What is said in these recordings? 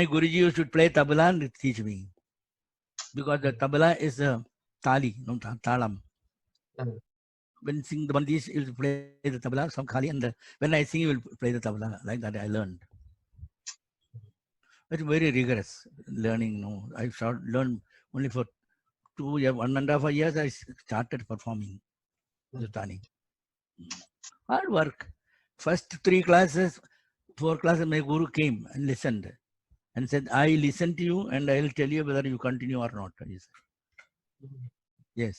My Guruji used to play tabla and teach me. Because the tabla is a tali, no talam. When sing the bandis, he will play the tabla, some khali, and when I sing, he will play the tabla. Like that, I learned. It's very rigorous learning. No, I learned only for 2 years, 1.5 years. I started performing Hindustani. Hard work. First 3 classes, 4 classes, my guru came and listened and said, "I listen to you, and I will tell you whether you continue or not." He said. Yes.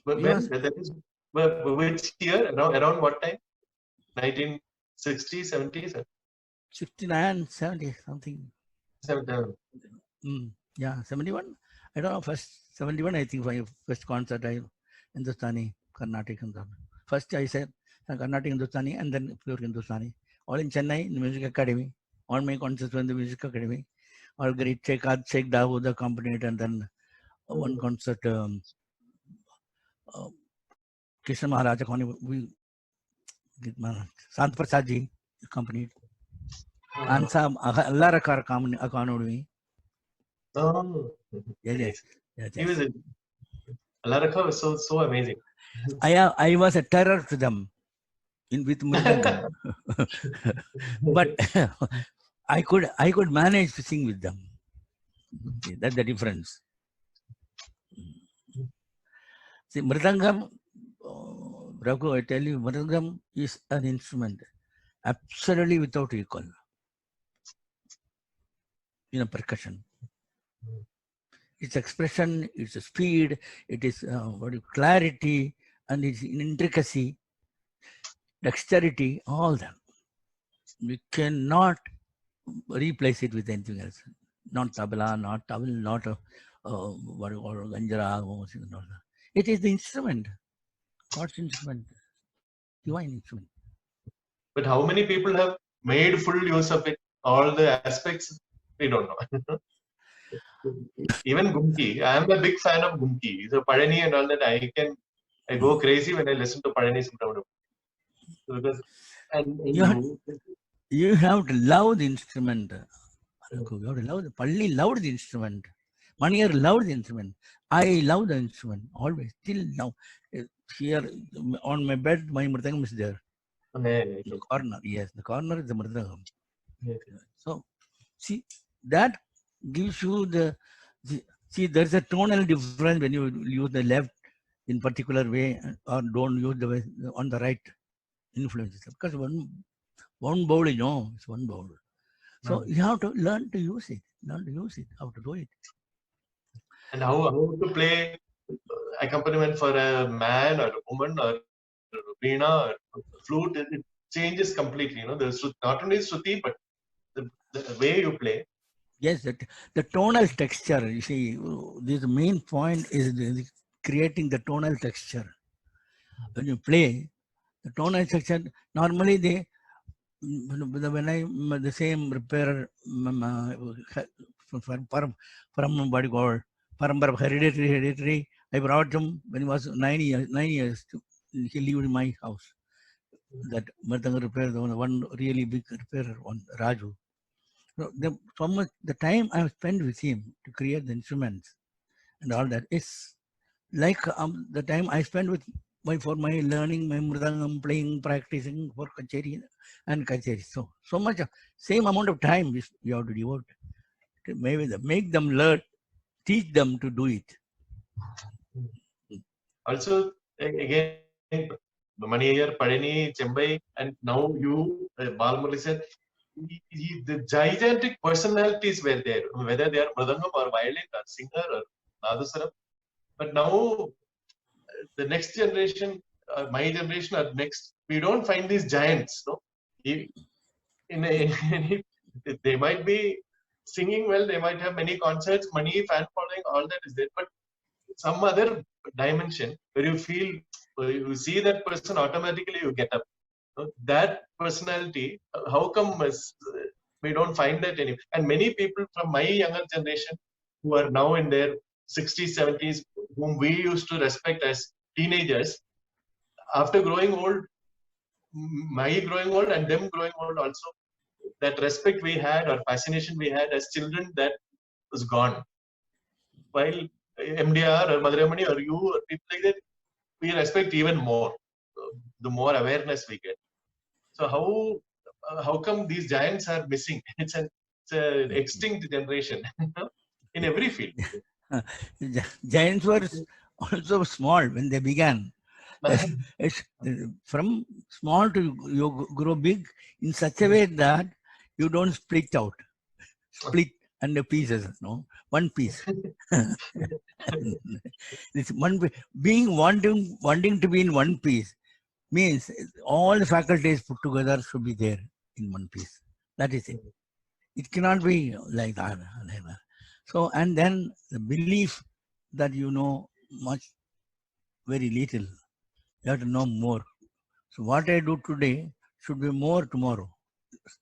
But when that is which year? Around what time? 1960s, 70s? 69, 70, something. 71. Yeah, 71. I don't know. First 71, I think, my first concert, I Hindustani, Carnatic, and first I said Carnatic Hindustani, and then pure Hindustani. All in Chennai, in the Music Academy. All my concerts were in the Music Academy. All great Sheikh Dawood accompanied, and then one concert, Krishna Maharaj, Sant Prasad ji accompanied. Ansa Allah Rakar accompanied me. Oh, Yes. He was Allah Rakha was so amazing. I was a terror to them with Mridangam. But I could manage to sing with them. Okay, that's the difference. See, Mridangam, Raghu, I tell you, Mridangam is an instrument absolutely without equal in a percussion. Its expression, its speed, it is clarity, and its intricacy, dexterity, all that. We cannot replace it with anything else. Not tabla, not tabla, not what you call ganjara. It is the instrument, God's instrument, divine instrument. But how many people have made full use of it? All the aspects, we don't know. Even Gumki, I am a big fan of Gumki. So Padani and all that, I go crazy when I listen to Padani Subramaniam. Because you have to love the instrument. You have to love Palli loved the instrument. Maniyar loved the instrument. I love the instrument always. Till now, here on my bed, my mridangam is there. The corner, yes, the corner is the mridangam. So, see, that gives you see, there's a tonal difference when you use the left in particular way or don't use the way on the right influences. Because one bowl, it's one bowl. So you have to learn to use it, how to do it. And how to play accompaniment for a man or a woman or veena or flute, it changes completely. There's not only Shruti, but the way you play. Yes, the tonal texture, you see, the main point is creating the tonal texture. When you play, the tonal texture, normally when the same repairer from body called Parambara hereditary, I brought him when he was 9 years. He lived in my house. That Mridanga repair, the one really big repairer, one Raju. So the time I have spent with him to create the instruments and all that is like the time I spent with for my learning, my mridangam, playing, practicing for kacheri and kacheri. So much, same amount of time you have to devote to make them learn, teach them to do it. Also, again, Maniyar, Padani, Chembai, and now you, Balamurali said, the gigantic personalities were there, whether they are mridangam or violin or singer or nadaswaram. But now, the next generation, my generation or next, we don't find these giants. No, they might be singing well, they might have many concerts, money, fan following, all that is there. But some other dimension where you feel, you see that person, automatically you get up. That personality, how come we don't find that anymore? And many people from my younger generation who are now in their 60s, 70s, whom we used to respect as teenagers, after growing old, my growing old and them growing old also, that respect we had or fascination we had as children, that was gone. While MDR or Madhuramani or you or people like that, we respect even more, the more awareness we get. So how come these giants are missing? It's an extinct generation in every field. Giants were also small when they began. It's from small to you grow big in such a way that you don't split under pieces. No, one piece. This one being wanting to be in one piece means all the faculties put together should be there in one piece. That is it. It cannot be like that. So, and then the belief that you know much, very little. You have to know more. So what I do today should be more tomorrow.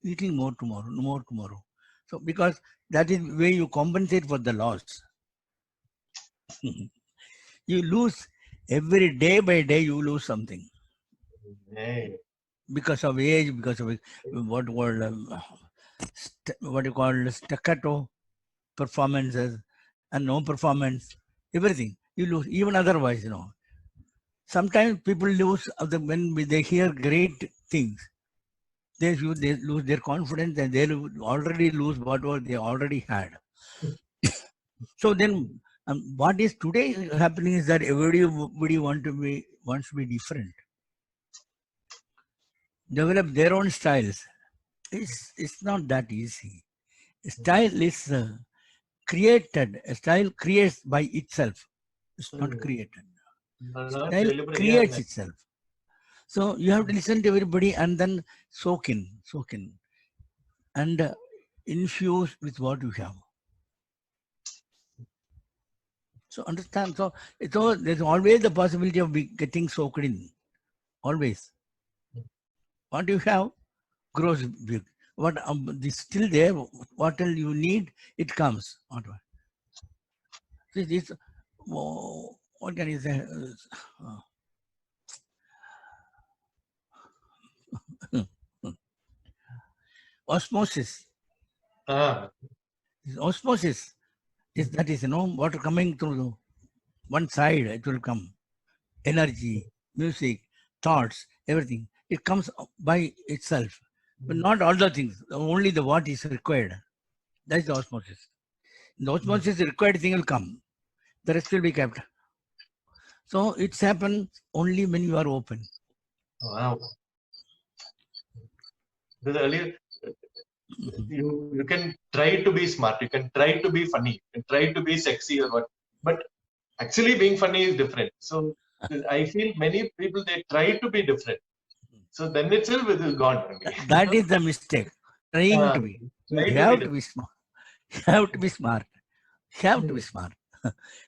Little more tomorrow, more tomorrow. So because that is where you compensate for the loss. You lose every day by day, you lose something. Hey. Because of age, because of what you call staccato performances and no performance, everything. You lose, even otherwise, Sometimes people lose when they hear great things. They lose their confidence and they already lose whatever they already had. So then, what is today happening is that everybody wants to be different, develop their own styles. It's not that easy. Style is created. A style creates by itself. It's not created. Style creates itself. So you have to listen to everybody and then soak in, and infuse with what you have. So understand. So there's always the possibility of getting soaked in. Always. What you have grows big. What is still there? What you need, it comes. This what can you say? Osmosis. Osmosis that is water coming through one side. It will come. Energy, music, thoughts, everything. It comes by itself. But not all the things. Only the what is required. That is the osmosis. In the osmosis, the required thing will come. The rest will be kept. So it's happens only when you are open. Wow. Because earlier, you can try to be smart, you can try to be funny, you can try to be sexy or what, but actually being funny is different. So I feel many people, they try to be different. So then itself it is gone. That is the mistake. Trying to be. You have to be smart. You have to be smart. You have to be smart.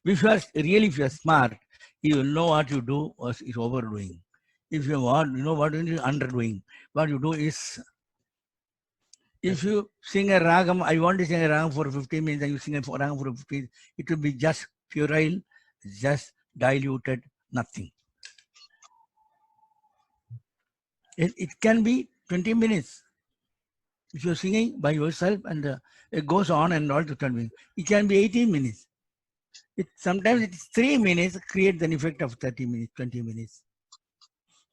If you are smart, you will know what you do is overdoing. If you know what you are underdoing. What you do is, if you sing a ragam, I want to sing a ragam for 15 minutes, and you sing a ragam for 15 minutes, it will be just puerile, just diluted, nothing. It can be 20 minutes. If you're singing by yourself and it goes on and all to 20 minutes, it can be 18 minutes. Sometimes it's 3 minutes, create an effect of 30 minutes, 20 minutes.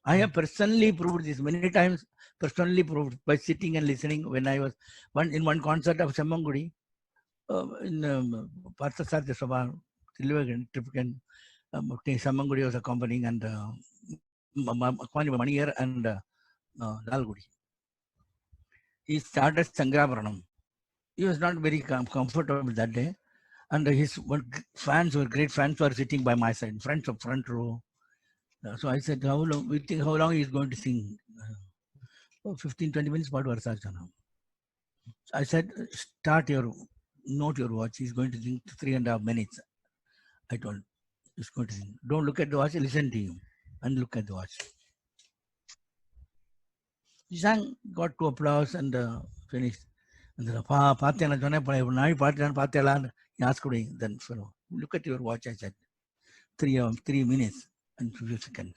I have personally proved this many times, proved by sitting and listening when I was in one concert of Semmangudi in Parthasartha Sabha, Tripkan, Semmangudi was accompanying, and Maniyar and Nalgudi. He started Sangrabaranam. He was not very comfortable that day, and his great fans were sitting by my side, front row. So I said, how long he is going to sing? 15-20 minutes. I said, note your watch. He's going to sing 3.5 minutes. I told him, he's going to sing. Don't look at the watch, listen to him and look at the watch. He sang, got 2 applause and finished. And then, he asked me, then, fellow, look at your watch. I said, 3 minutes and 50 seconds.